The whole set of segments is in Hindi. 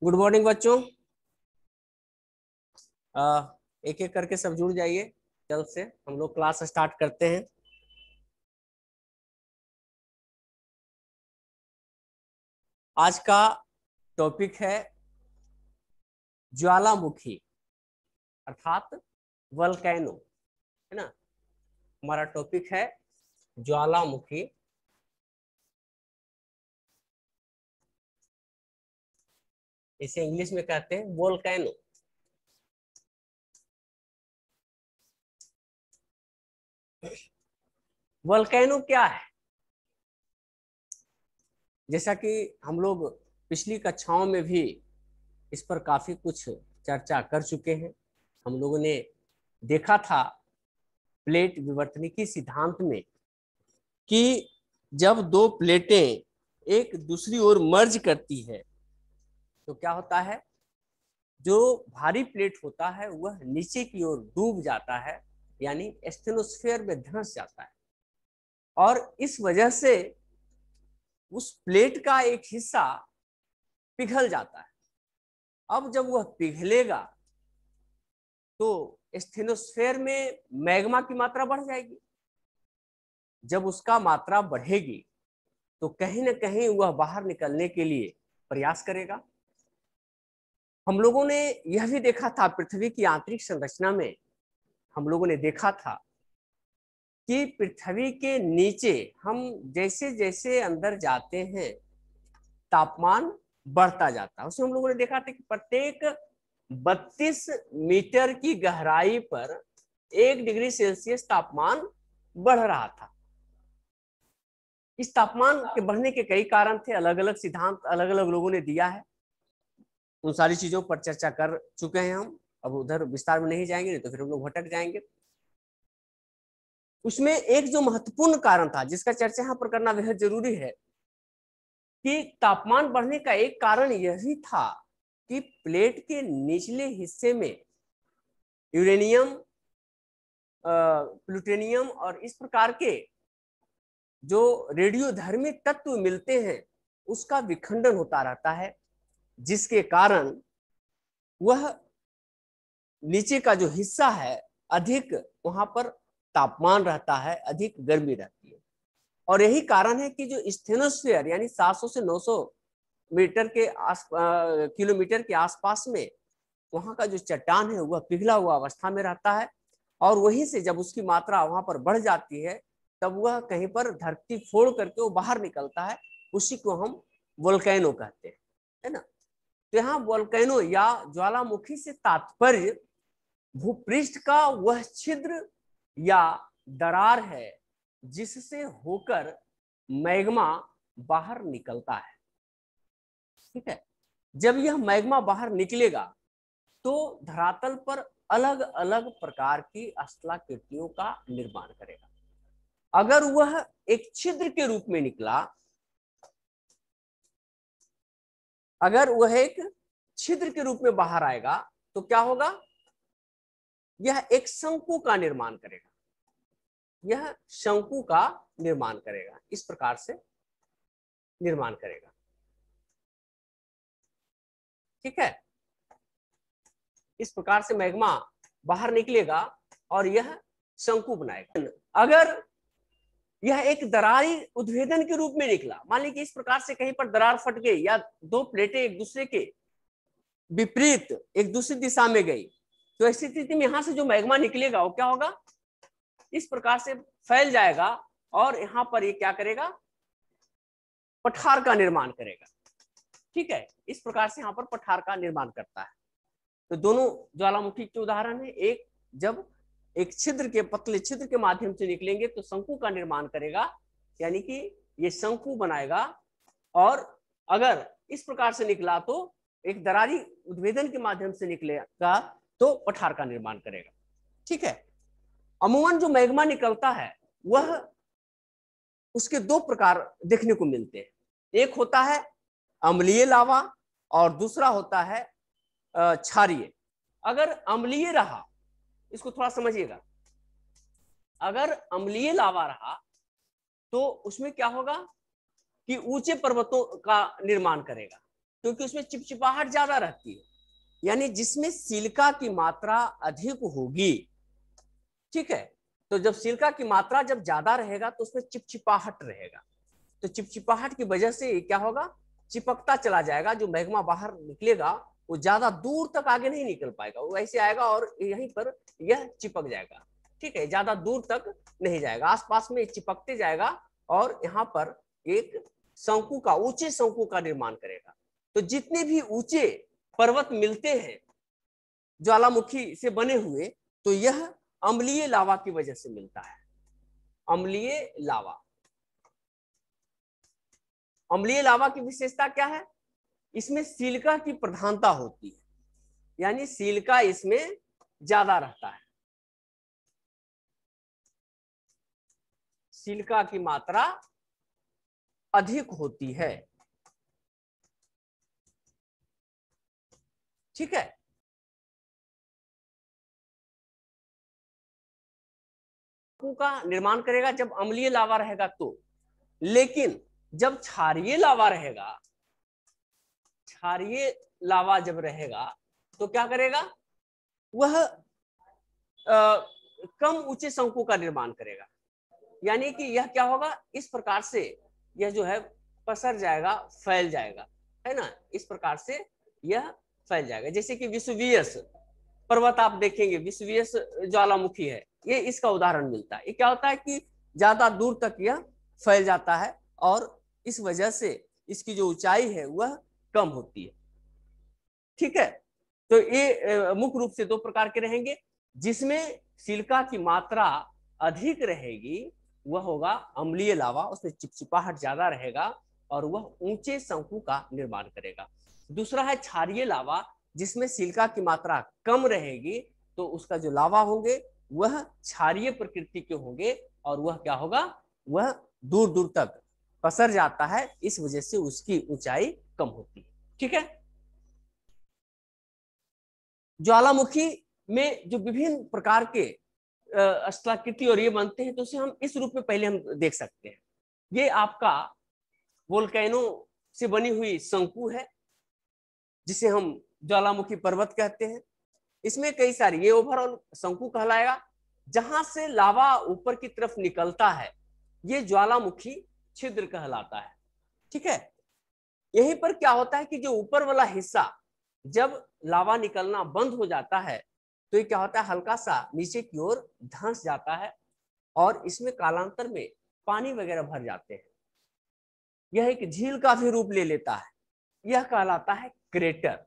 गुड मॉर्निंग बच्चों। एक एक करके सब जुड़ जाइए। जल्द से हम लोग क्लास स्टार्ट करते हैं। आज का टॉपिक है ज्वालामुखी अर्थात वल्केनो, है ना। हमारा टॉपिक है ज्वालामुखी। इसे इंग्लिश में कहते हैं वोल्केनो। वोल्केनो क्या है? जैसा कि हम लोग पिछली कक्षाओं में भी इस पर काफी कुछ चर्चा कर चुके हैं। हम लोगों ने देखा था प्लेट विवर्तनिकी सिद्धांत में कि जब दो प्लेटें एक दूसरी ओर मर्ज करती है तो क्या होता है, जो भारी प्लेट होता है वह नीचे की ओर डूब जाता है, यानी स्टेनोस्फेयर में धंस जाता है। और इस वजह से उस प्लेट का एक हिस्सा पिघल जाता है। अब जब वह पिघलेगा तो स्टेनोस्फेयर में मैग्मा की मात्रा बढ़ जाएगी। जब उसका मात्रा बढ़ेगी तो कहीं ना कहीं वह बाहर निकलने के लिए प्रयास करेगा। हम लोगों ने यह भी देखा था, पृथ्वी की आंतरिक संरचना में हम लोगों ने देखा था कि पृथ्वी के नीचे हम जैसे जैसे अंदर जाते हैं तापमान बढ़ता जाता है। उसमें हम लोगों ने देखा था कि प्रत्येक 32 मीटर की गहराई पर 1 डिग्री सेल्सियस तापमान बढ़ रहा था। इस तापमान के बढ़ने के कई कारण थे, अलग अलग सिद्धांत अलग अलग लोगों ने दिया है। उन सारी चीजों पर चर्चा कर चुके हैं हम, अब उधर विस्तार में नहीं जाएंगे, नहीं तो फिर हम लोग भटक जाएंगे। उसमें एक जो महत्वपूर्ण कारण था जिसका चर्चा यहाँ पर करना बेहद जरूरी है कि तापमान बढ़ने का एक कारण यह भी था कि प्लेट के निचले हिस्से में यूरेनियम, प्लूटोनियम और इस प्रकार के जो रेडियोधर्मी तत्व मिलते हैं उसका विखंडन होता रहता है, जिसके कारण वह नीचे का जो हिस्सा है अधिक वहां पर तापमान रहता है, अधिक गर्मी रहती है। और यही कारण है कि जो स्टेनोस्फेयर यानी 700 से 900 मीटर के किलोमीटर के आसपास में वहां का जो चट्टान है वह पिघला हुआ अवस्था में रहता है। और वहीं से जब उसकी मात्रा वहां पर बढ़ जाती है तब वह कहीं पर धरती फोड़ करके वो बाहर निकलता है। उसी को हम वोल्केनो कहते हैं, है ना। तो यहाँ वोल्केनो या ज्वालामुखी से तात्पर्य भूपृष्ठ का वह छिद्र या दरार है जिससे होकर मैग्मा बाहर निकलता है। ठीक है। जब यह मैग्मा बाहर निकलेगा तो धरातल पर अलग अलग प्रकार की स्थलाकृतियों का निर्माण करेगा। अगर वह एक छिद्र के रूप में निकला, अगर वह एक छिद्र के रूप में बाहर आएगा तो क्या होगा, यह एक शंकु का निर्माण करेगा। यह शंकु का निर्माण करेगा, इस प्रकार से निर्माण करेगा। ठीक है। इस प्रकार से मैग्मा बाहर निकलेगा और यह शंकु बनाएगा। अगर यह एक दरारी उद्भेदन के रूप में निकला, मान लीजिए इस प्रकार से कहीं पर दरार फट गई या दो प्लेटें एक दूसरे के विपरीत एक दूसरी दिशा में गई, तो ऐसी स्थिति में यहां से जो मैग्मा निकलेगा वो क्या होगा, इस प्रकार से फैल जाएगा और यहां पर ये क्या करेगा, पठार का निर्माण करेगा। ठीक है। इस प्रकार से यहां पर पठार का निर्माण करता है। तो दोनों ज्वालामुखी के उदाहरण है। एक जब एक छिद्र के पतले छिद्र के माध्यम से निकलेंगे तो शंकु का निर्माण करेगा, यानी कि ये शंकु बनाएगा। और अगर इस प्रकार से निकला तो एक दरारी उद्भेदन के माध्यम से निकलेगा तो पठार का निर्माण करेगा। ठीक है। अमूमन जो मैग्मा निकलता है वह उसके दो प्रकार देखने को मिलते हैं। एक होता है अम्लीय लावा और दूसरा होता है क्षारीय। अगर अम्लीय रहा, इसको थोड़ा समझिएगा, अगर अम्लीय लावा रहा तो उसमें क्या होगा कि ऊंचे पर्वतों का निर्माण करेगा। क्योंकि उसमें चिपचिपाहट ज्यादा रहती है। यानी जिसमें सिलिका की मात्रा अधिक होगी, ठीक है, तो जब सिलिका की मात्रा जब ज्यादा रहेगा तो उसमें चिपचिपाहट रहेगा। तो चिपचिपाहट की वजह से क्या होगा, चिपकता चला जाएगा, जो मैग्मा बाहर निकलेगा वो ज्यादा दूर तक आगे नहीं निकल पाएगा, वो ऐसे आएगा और यहीं पर यह चिपक जाएगा। ठीक है, ज्यादा दूर तक नहीं जाएगा, आसपास में चिपकते जाएगा और यहाँ पर एक शंकु का, ऊंचे शंकु का निर्माण करेगा। तो जितने भी ऊंचे पर्वत मिलते हैं ज्वालामुखी से बने हुए, तो यह अम्लीय लावा की वजह से मिलता है। अम्लीय लावा, अम्लीय लावा की विशेषता क्या है, इसमें सिलिका की प्रधानता होती है, यानी सिलिका इसमें ज्यादा रहता है, सिलिका की मात्रा अधिक होती है। ठीक है, का निर्माण करेगा जब अम्लीय लावा रहेगा तो, लेकिन जब क्षारीय लावा रहेगा, क्षारीय लावा जब रहेगा तो क्या करेगा, वह कम ऊंचे शंकु का निर्माण करेगा। यानी कि यह क्या होगा, इस प्रकार से यह जो है पसर जाएगा, फैल जाएगा, है ना, इस प्रकार से यह फैल जाएगा। जैसे कि विसुवियस पर्वत आप देखेंगे, विसुवियस ज्वालामुखी है, ये इसका उदाहरण मिलता है। ये क्या होता है कि ज्यादा दूर तक यह फैल जाता है और इस वजह से इसकी जो ऊंचाई है वह कम होती है। ठीक है, तो ये मुख्य रूप से दो प्रकार के रहेंगे। जिसमें सिलिका की मात्रा अधिक रहेगी वह होगा अम्लीय लावा, उसमें चिपचिपाहट ज्यादा रहेगा और वह ऊंचे शंकु का निर्माण करेगा। दूसरा है क्षारीय लावा, जिसमें सिलिका की मात्रा कम रहेगी, तो उसका जो लावा होंगे वह क्षारीय प्रकृति के होंगे और वह क्या होगा, वह दूर दूर तक पसर जाता है, इस वजह से उसकी ऊंचाई कम होती है। ठीक है, ज्वालामुखी में जो विभिन्न प्रकार के स्थलाकृति और ये बनते हैं, तो उसे हम इस रूप में पहले हम देख सकते हैं। ये आपका वोल्केनो से बनी हुई शंकु है, जिसे हम ज्वालामुखी पर्वत कहते हैं। इसमें कई सारी, ये ओवरऑल शंकु कहलाएगा। जहां से लावा ऊपर की तरफ निकलता है ये ज्वालामुखी छिद्र कहलाता है। ठीक है, यहीं पर क्या होता है कि जो ऊपर वाला हिस्सा जब लावा निकलना बंद हो जाता है तो ये क्या होता है, हल्का सा नीचे की ओर धंस जाता है और इसमें कालांतर में पानी वगैरह भर जाते हैं। यह एक झील का भी रूप ले लेता है, यह कहलाता है क्रेटर।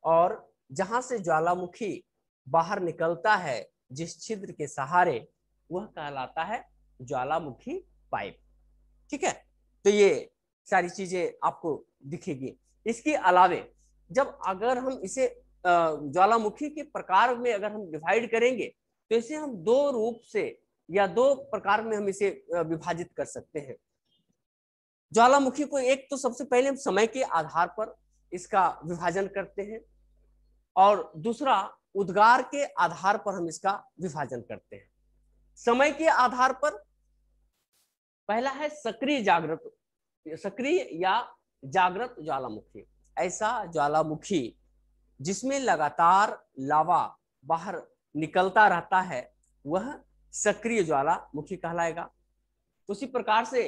और जहां से ज्वालामुखी बाहर निकलता है जिस छिद्र के सहारे, वह कहलाता है ज्वालामुखी पाइप। ठीक है, तो ये सारी चीजें आपको दिखेगी। इसके अलावे जब अगर हम इसे ज्वालामुखी के प्रकार में अगर हम डिवाइड करेंगे तो इसे हम दो रूप से या दो प्रकार में हम इसे विभाजित कर सकते हैं। ज्वालामुखी को एक तो सबसे पहले हम समय के आधार पर इसका विभाजन करते हैं और दूसरा उद्गार के आधार पर हम इसका विभाजन करते हैं। समय के आधार पर पहला है सक्रिय जागृत, सक्रिय या जागृत ज्वालामुखी। ऐसा ज्वालामुखी जिसमें लगातार लावा बाहर निकलता रहता है वह सक्रिय ज्वालामुखी कहलाएगा। उसी प्रकार से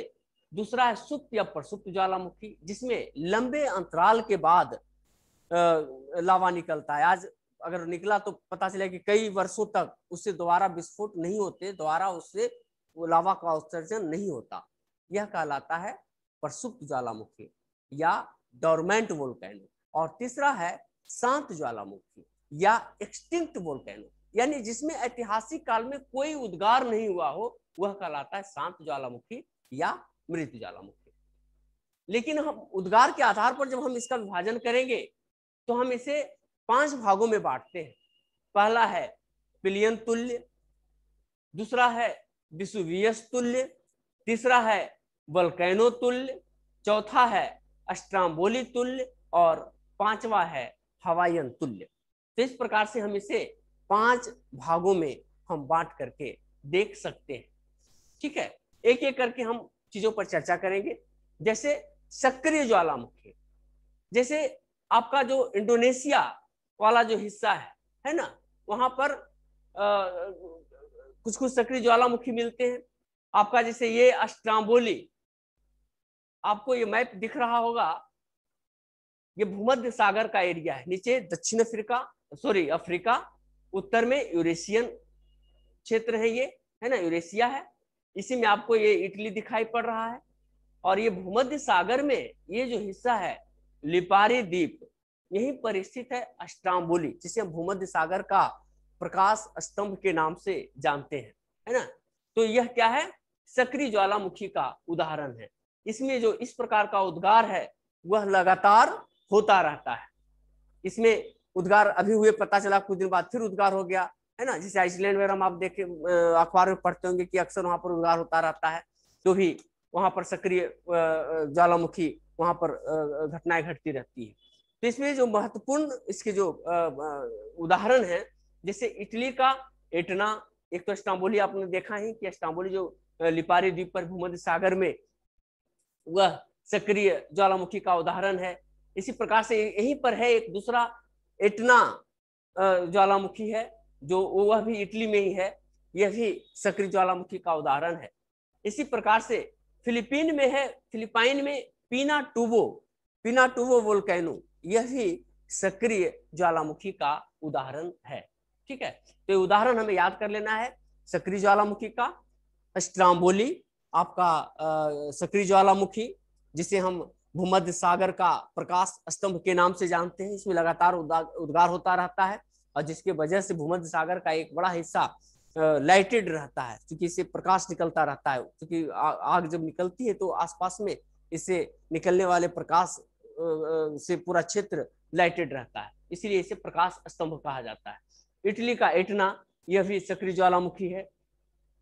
दूसरा है सुप्त या प्रसुप्त ज्वालामुखी, जिसमें लंबे अंतराल के बाद लावा निकलता है। आज अगर निकला तो पता चला कि कई वर्षों तक उससे दोबारा विस्फोट नहीं होते, दोबारा उससे वो लावा का उत्सर्जन नहीं होता, यह कहलाता है प्रसुप्त ज्वालामुखी या डोरमेंट वोल्केनो। और तीसरा है शांत ज्वालामुखी या एक्सटिंक्ट वोल्केनो, यानी जिसमें ऐतिहासिक काल में कोई उद्गार नहीं हुआ हो, वह कहलाता है शांत ज्वालामुखी या मृत ज्वालामुखी। लेकिन हम उद्गार के आधार पर जब हम इसका विभाजन करेंगे तो हम इसे 5 भागों में बांटते हैं। पहला है पिलियन तुल्य, दूसरा है विसुवियस तुल्य, तीसरा है वोल्केनो तुल्य, चौथा है स्ट्राम्बोली तुल्य और पांचवा है हवाईयन तुल्य। तो इस प्रकार से हम इसे 5 भागों में हम बांट करके देख सकते हैं। ठीक है, एक एक करके हम चीजों पर चर्चा करेंगे। जैसे सक्रिय ज्वालामुखी, जैसे आपका जो इंडोनेशिया वाला जो हिस्सा है ना, वहां पर कुछ कुछ सक्रिय ज्वालामुखी मिलते हैं। आपका जैसे ये अस्ट्राम्बोली, आपको ये मैप दिख रहा होगा, ये भूमध्य सागर का एरिया है। नीचे दक्षिण अफ्रीका, उत्तर में यूरेशियन क्षेत्र है, ये है ना, यूरेशिया है। इसी में आपको ये इटली दिखाई पड़ रहा है। और ये भूमध्य सागर में ये जो हिस्सा है लिपारी द्वीप, यहीं पर स्थित है अस्ट्राम्बोली, जिसे हम भूमध्य सागर का प्रकाश स्तंभ के नाम से जानते हैं, है ना। तो यह क्या है, सक्रिय ज्वालामुखी का उदाहरण है। इसमें जो इस प्रकार का उद्गार है वह लगातार होता रहता है। इसमें उद्गार अभी हुए, पता चला कुछ दिन बाद फिर उद्गार हो गया, है ना। जैसे आइसलैंड वगैरह आप देखे अखबार में पढ़ते होंगे कि अक्सर वहां पर उद्गार होता रहता है, जो भी वहां पर सक्रिय ज्वालामुखी वहां पर घटनाएं घटती रहती है। तो इसमें जो महत्वपूर्ण इसके जो उदाहरण है, जैसे इटली का एटना, एक तो अस्ट्राम्बोली आपने देखा ही कि अस्ट्राम्बोली जो लिपारी द्वीप पर भूमध्य सागर में, वह सक्रिय ज्वालामुखी का उदाहरण है। इसी प्रकार से यहीं पर है एक दूसरा एटना ज्वालामुखी है, जो वह भी इटली में ही है, यह भी सक्रिय ज्वालामुखी का उदाहरण है। इसी प्रकार से फिलीपीन में है, फिलिपाइन में पिनाटुबो वोल्केनो, यह भी सक्रिय ज्वालामुखी का उदाहरण है। ठीक है, तो ये उदाहरण हमें याद कर लेना है। सक्रिय ज्वालामुखी का अस्ट्राम्बोली, आपका सक्रिय ज्वालामुखी जिसे हम भूमध्य सागर का प्रकाश स्तंभ के नाम से जानते हैं, इसमें लगातार उद्गार होता रहता है, और जिसके वजह से भूमध्य सागर का एक बड़ा हिस्सा लाइटेड रहता है, क्योंकि इससे प्रकाश निकलता रहता है। क्योंकि आग जब निकलती है तो आसपास में इससे निकलने वाले प्रकाश से पूरा क्षेत्र लाइटेड रहता है, इसलिए इसे प्रकाश स्तंभ कहा जाता है। इटली का एटना, यह भी सक्रिय ज्वालामुखी है,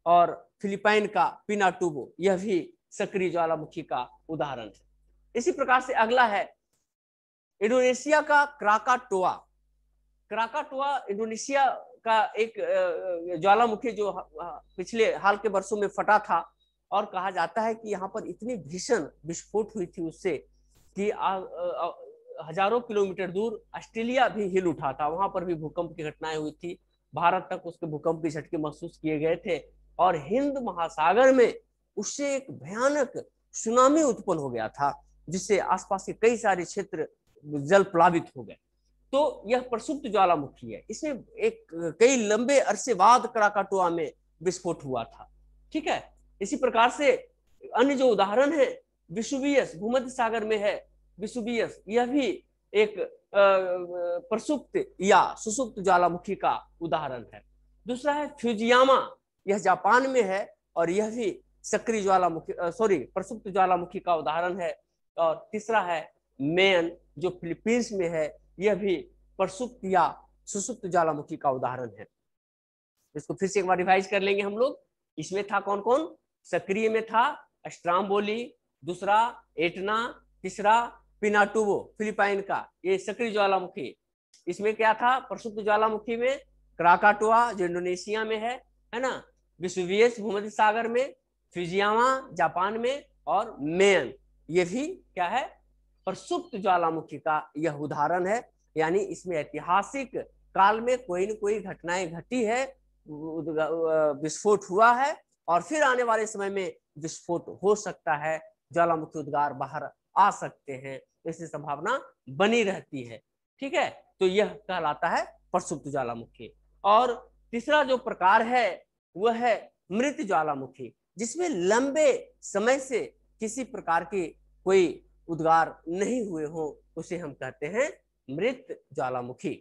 और फिलिपाइन का पिनाटुबो, यह भी सक्रिय ज्वालामुखी का उदाहरण है। इसी प्रकार से अगला है इंडोनेशिया का क्राकाटोआ। क्राकाटोआ इंडोनेशिया का एक ज्वालामुखी जो पिछले हाल के वर्षों में फटा था, और कहा जाता है कि यहाँ पर इतनी भीषण विस्फोट हुई थी उससे कि हजारों किलोमीटर दूर ऑस्ट्रेलिया भी हिल उठा था। वहां पर भी भूकंप की घटनाएं हुई थी, भारत तक उसके भूकंप के झटके महसूस किए गए थे, और हिंद महासागर में उससे एक भयानक सुनामी उत्पन्न हो गया था, जिससे आसपास के कई सारे क्षेत्र जल प्लावित हो गए। तो यह प्रसुप्त ज्वालामुखी है, इसमें एक कई लंबे अरसे बाद क्राकाटोआ में विस्फोट हुआ था। ठीक है, इसी प्रकार से अन्य जो उदाहरण है, विसुवियस भूमध्य सागर में है, विसुवियस, यह भी एक प्रसुप्त या सुसुप्त ज्वालामुखी का उदाहरण है। दूसरा है फ्यूजियामा, यह जापान में है, और यह भी सक्रिय ज्वालामुखी प्रसुप्त ज्वालामुखी का उदाहरण है। और तीसरा है मेन, जो फिलीपींस में है, यह भी प्रसुप्त या सुसुप्त ज्वालामुखी का उदाहरण है। इसको फिर से एक बार रिवाइज कर लेंगे हम लोग। इसमें था कौन कौन, सक्रिय में था अस्ट्राम्बोली, दूसरा एटना, तीसरा पिनाटुबो फिलिपाइन का, ये सक्रिय ज्वालामुखी। इसमें क्या था, प्रसुप्त ज्वालामुखी में क्राकाटोआ जो इंडोनेशिया में है ना, विसुवियस भूमध्य सागर में, फ्यूजियामा जापान में, और मेन, ये भी क्या है, प्रसुप्त ज्वालामुखी का यह उदाहरण है। यानी इसमें ऐतिहासिक काल में कोई न कोई घटनाएं घटी है, विस्फोट हुआ है, और फिर आने वाले समय में विस्फोट हो सकता है, ज्वालामुखी उद्गार बाहर आ सकते हैं, ऐसी संभावना बनी रहती है। ठीक है, तो यह कहलाता है प्रसुप्त ज्वालामुखी। और तीसरा जो प्रकार है वह है मृत ज्वालामुखी, जिसमें लंबे समय से किसी प्रकार के कोई उद्गार नहीं हुए हो, उसे हम कहते हैं मृत ज्वालामुखी।